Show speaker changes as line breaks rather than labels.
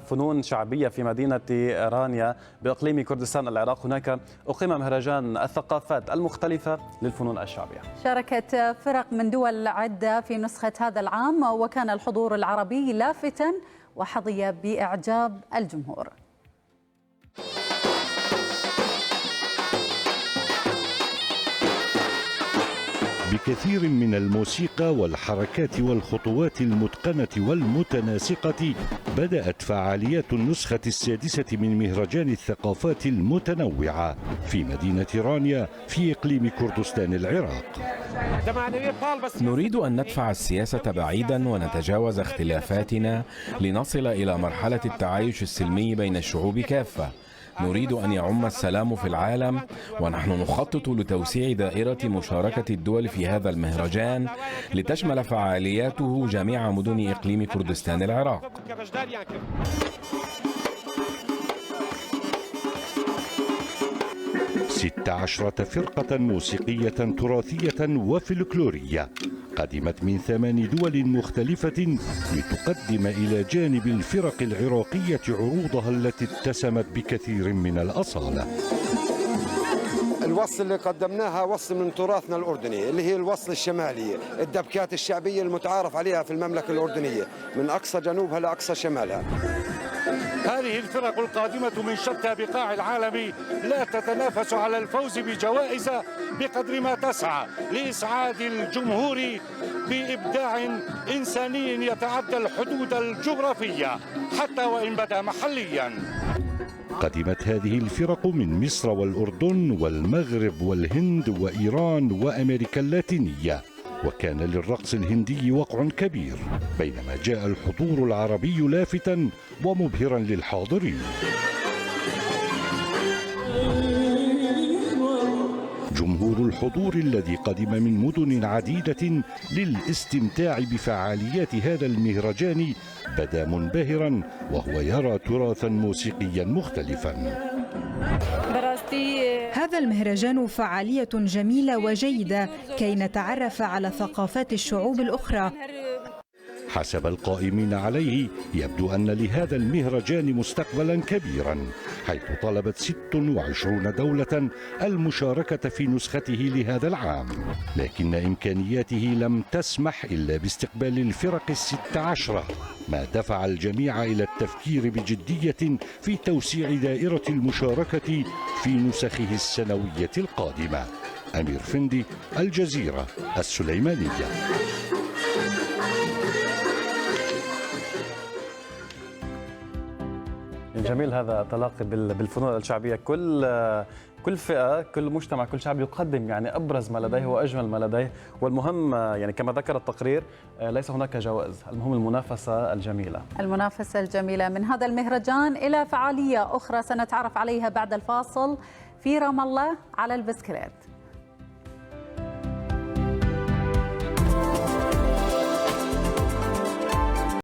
فنون شعبية في مدينة رانيا بإقليم كردستان العراق. هناك أقيم مهرجان الثقافات المختلفة للفنون الشعبية.
شاركت فرق من دول عدة في نسخة هذا العام، وكان الحضور العربي لافتاً وحظي بإعجاب الجمهور.
بكثير من الموسيقى والحركات والخطوات المتقنة والمتناسقة بدأت فعاليات النسخة السادسة من مهرجان الثقافات المتنوعة في مدينة رانيا في إقليم كردستان العراق.
نريد أن ندفع السياسة بعيدا ونتجاوز اختلافاتنا لنصل إلى مرحلة التعايش السلمي بين الشعوب كافة. نريد أن يعم السلام في العالم، ونحن نخطط لتوسيع دائرة مشاركة الدول في هذا المهرجان لتشمل فعالياته جميع مدن إقليم كردستان العراق.
16 فرقة موسيقية تراثية وفلكلورية قدمت من 8 دول مختلفة لتقدم إلى جانب الفرق العراقية عروضها التي اتسمت بكثير من الأصالة.
الوصل اللي قدمناها وصل من تراثنا الأردني، اللي هي الوصل الشمالي، الدبكات الشعبية المتعارف عليها في المملكة الأردنية من أقصى جنوبها لأقصى شمالها.
هذه الفرق القادمة من شتى بقاع العالم لا تتنافس على الفوز بجوائز بقدر ما تسعى لإسعاد الجمهور بإبداع إنساني يتعدى الحدود الجغرافية حتى وإن بدا محليا.
قدمت هذه الفرق من مصر والأردن والمغرب والهند وإيران وأمريكا اللاتينية، وكان للرقص الهندي وقع كبير، بينما جاء الحضور العربي لافتا ومبهرا للحاضرين. جمهور الحضور الذي قدم من مدن عديدة للاستمتاع بفعاليات هذا المهرجان بدا منبهرا وهو يرى تراثا موسيقيا مختلفا.
هذا المهرجان فعالية جميلة وجيدة كي نتعرف على ثقافات الشعوب الأخرى.
حسب القائمين عليه يبدو أن لهذا المهرجان مستقبلا كبيرا، حيث طلبت 26 دولة المشاركة في نسخته لهذا العام، لكن إمكانياته لم تسمح إلا باستقبال الفرق 16، ما دفع الجميع إلى التفكير بجدية في توسيع دائرة المشاركة في نسخه السنوية القادمة. أمير فندي، الجزيرة، السليمانية.
جميل هذا التلاقي بالفنون الشعبية. كل فئة، كل مجتمع، كل شعب يقدم يعني أبرز ما لديه وأجمل ما لديه، والمهم يعني كما ذكر التقرير ليس هناك جوائز، المهم المنافسة الجميلة.
المنافسة الجميلة من هذا المهرجان إلى فعالية أخرى سنتعرف عليها بعد الفاصل في رام الله على البسكليت.